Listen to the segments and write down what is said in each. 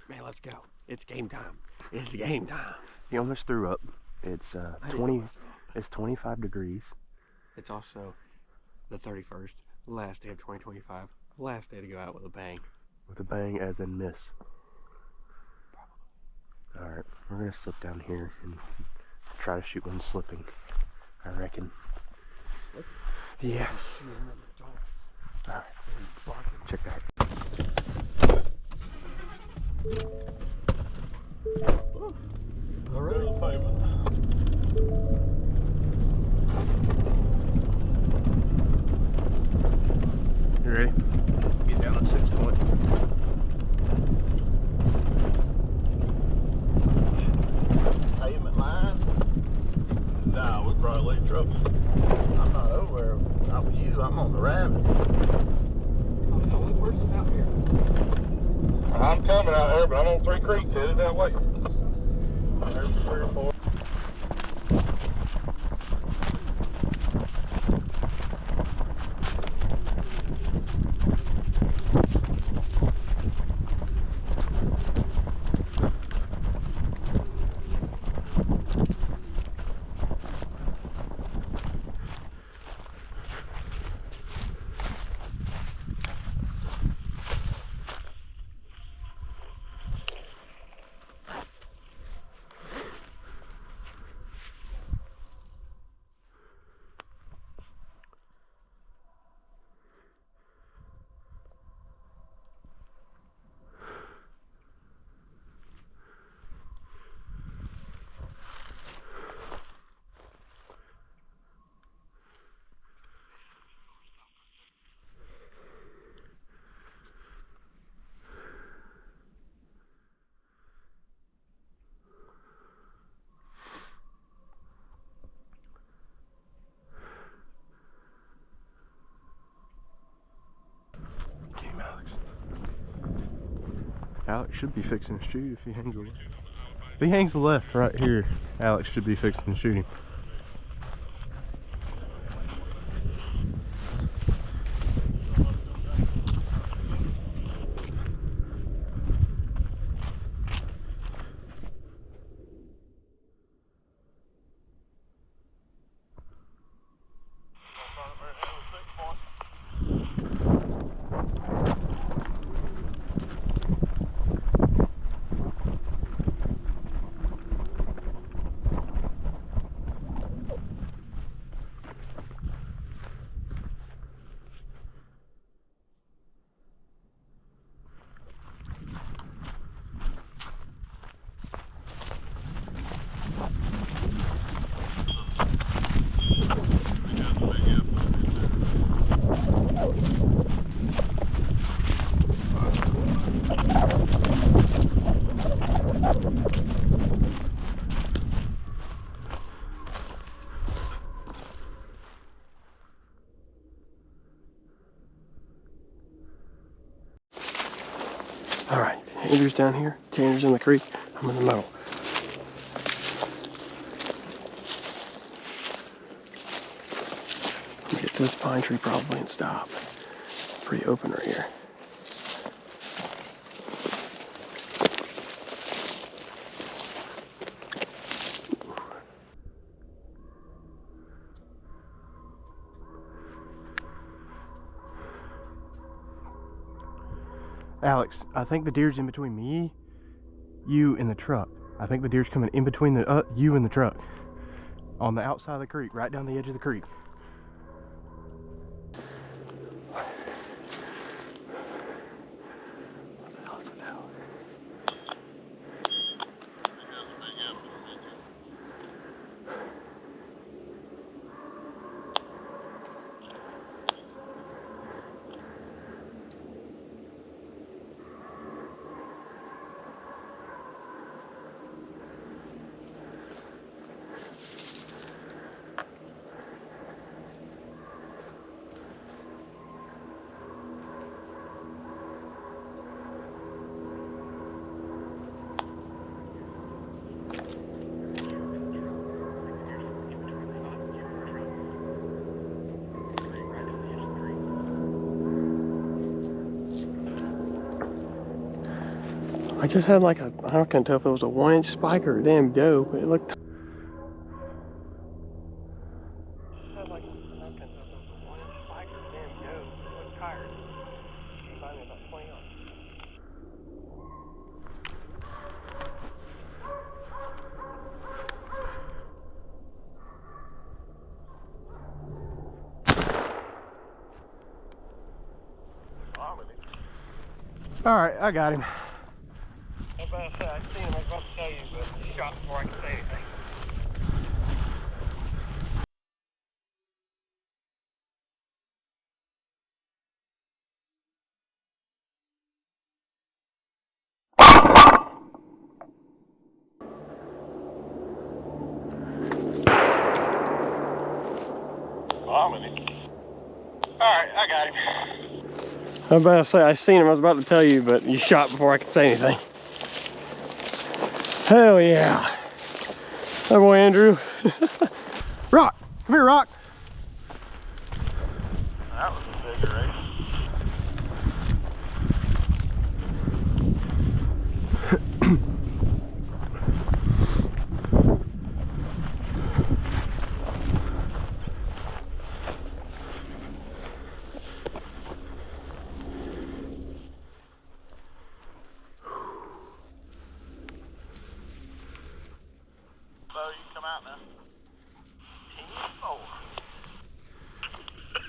Man, let's go. It's game time. It's game time. He almost threw up. It's 25 degrees. It's also the 31st, last day of 2025. Last day to go out with a bang. With a bang as in miss. Alright, we're gonna slip down here and try to shoot one slipping, I reckon. Yeah. Alright, check that. Alright. You ready? Get down at 6 point. Pavement line? Nah, we probably leave trouble. I'm not over there. Not with you. I'm on the rabbit. I'm the only person out here. I'm coming out there, but I'm on 3 Creeks headed that way. There's 3 or 4. Alex should be fixing to shoot if he hangs left. If he hangs left right here, Alex should be fixing to shoot him. Alright, Andrew's down here, Tanner's in the creek, I'm in the middle. Get to this pine tree probably and stop. Pretty open right here. Alex, I think the deer's in between me, you, and the truck. I think the deer's coming in between the you and the truck. On the outside of the creek, right down the edge of the creek. What the hell is it now? I just had like a, I can't tell if it was a 1-inch spike or a damn doe, but it looked. All right, I got him. I was about to say, I seen him, I was about to tell you, but he shot before I could say anything. Alright, I got him. I was about to say, I seen him, I was about to tell you, but you shot before I could say anything. Hell yeah. That boy Andrew. Rock, come here, Rock. That was a bigger race. So you come out now. 10-4.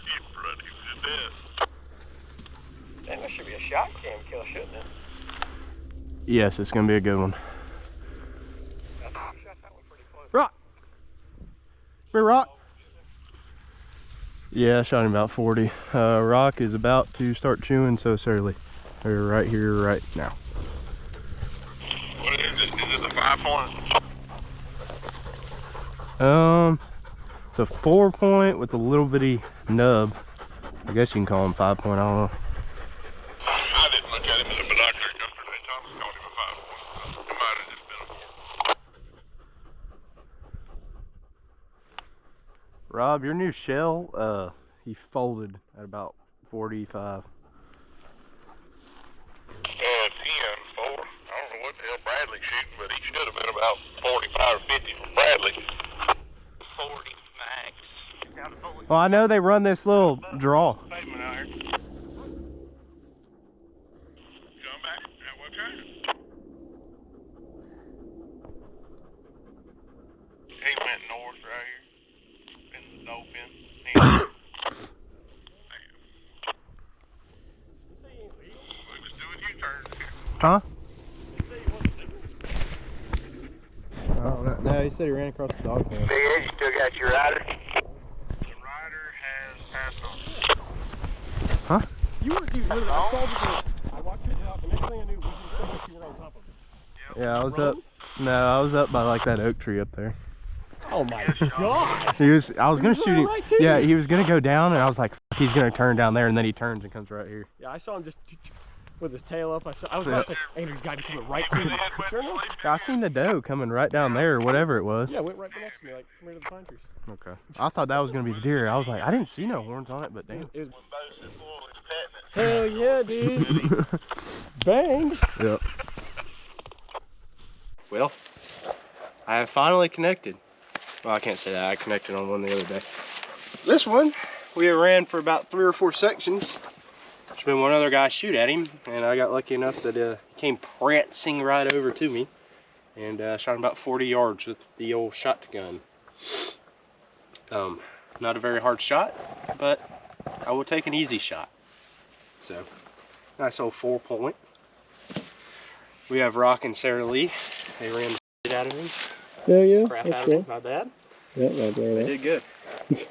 You running to death. Damn, that should be a shot cam kill, shouldn't it? Yes, it's gonna be a good one. I think you shot that one pretty close. Rock. Come here, Rock. Yeah, I shot him about 40. Rock is about to start chewing, so it's early. They're right here, right now. What is it? Is it the 5 point? It's a 4-point with a little bitty nub. I guess you can call him 5-point, I don't know. I didn't look at him in the binoculars yesterday. Thomas called him a 5 point. It might have just been a 4. Rob, your new shell, he folded at about 45. 10-4. I don't know what the hell Bradley's shooting, but he should have been about 45 or 50 for Bradley. 40 max. Well, I know they run this little draw. Pavement out here. Come back. Yeah, what kind? He went north right here. In the dolphin. We was doing U-turns here. Huh? Oh, no, he said he ran across the dog pen. Big Ed, you still got your rider? The rider has passed on. Huh? You were, dude, literally, I saw the ghost. I watched it out, the next thing I knew, we didn't see that you were on top of it. Yeah, I was up. No, I was up by like that oak tree up there. Oh my god! I was gonna was shoot him. right to Yeah, you. he was gonna go down, and I was like, "Fuck, he's gonna turn down there," and then he turns and comes right here. Yeah, I saw him just with his tail up. I was about to say, Andrew's got to be coming right to me. Sure enough. I seen the doe coming right down there, or whatever it was. Yeah, it went right next to me, like from here to the pine trees. Okay. I thought that was gonna be the deer. I was like, I didn't see no horns on it, but damn. It was, When Bo's in full, he's petting it. hell yeah, dude! Bang! Yep. Well, I have finally connected. Well, I can't say that. I connected on one the other day. This one, we ran for about 3 or 4 sections. There's been one other guy shoot at him, and I got lucky enough that he came prancing right over to me and shot him about 40 yards with the old shotgun. Not a very hard shot, but I will take an easy shot. So, nice old 4-point. We have Rock and Sarah Lee. They ran the shit out of him. Hell yeah, Crap that's out of cool. him. My bad. Yeah, right They there. did good. But it's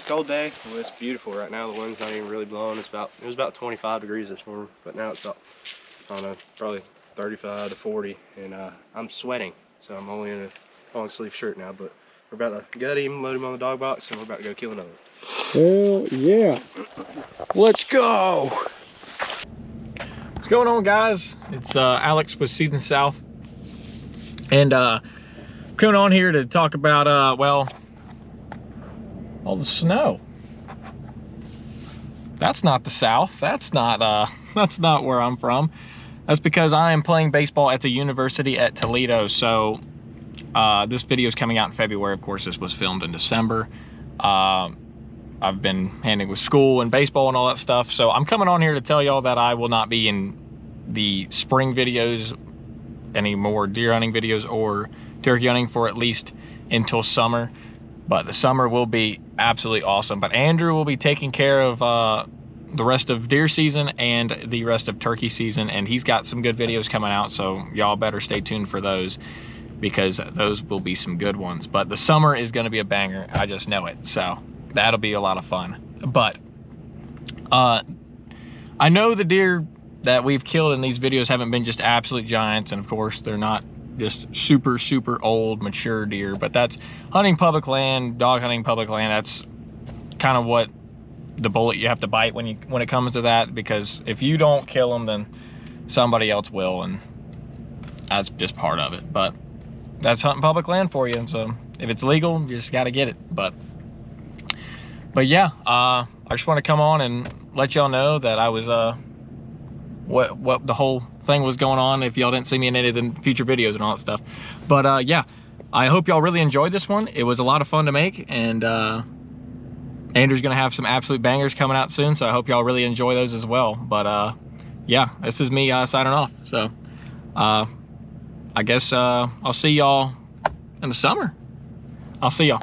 a cold day. Well, it's beautiful right now. The wind's not even really blowing. It was about 25 degrees this morning, but now it's about, I don't know, probably 35 to 40, and I'm sweating, so I'm only in a long sleeve shirt now. But we're about to gut him, load him on the dog box, and we're about to go kill another one. Hell yeah! Let's go! What's going on, guys? It's Alex with Season South, and coming on here to talk about well, all the snow. That's not the South. That's not where I'm from. That's because I am playing baseball at the University at Toledo. So this video is coming out in February. Of course, this was filmed in December. I've been handling with school and baseball and all that stuff. So I'm coming on here to tell y'all that I will not be in the spring videos, any more deer hunting videos or turkey hunting for at least until summer. But the summer will be absolutely awesome. But Andrew will be taking care of the rest of deer season and the rest of turkey season. And he's got some good videos coming out. So y'all better stay tuned for those, because those will be some good ones. But the summer is going to be a banger. I just know it. So that'll be a lot of fun. But I know the deer that we've killed in these videos haven't been just absolute giants. And of course, they're not just super, super old, mature deer. But that's hunting public land, dog hunting public land. That's kind of what the bullet you have to bite when it comes to that. Because if you don't kill them, then somebody else will. And that's just part of it. But that's hunting public land for you. And so if it's legal, you just got to get it. But yeah, I just want to come on and let y'all know that I was what the whole thing was going on, if y'all didn't see me in any of the future videos and all that stuff. But yeah, I hope y'all really enjoyed this one. It was a lot of fun to make, and Andrew's gonna have some absolute bangers coming out soon, so I hope y'all really enjoy those as well. But yeah, this is me signing off. So I guess I'll see y'all in the summer. I'll see y'all.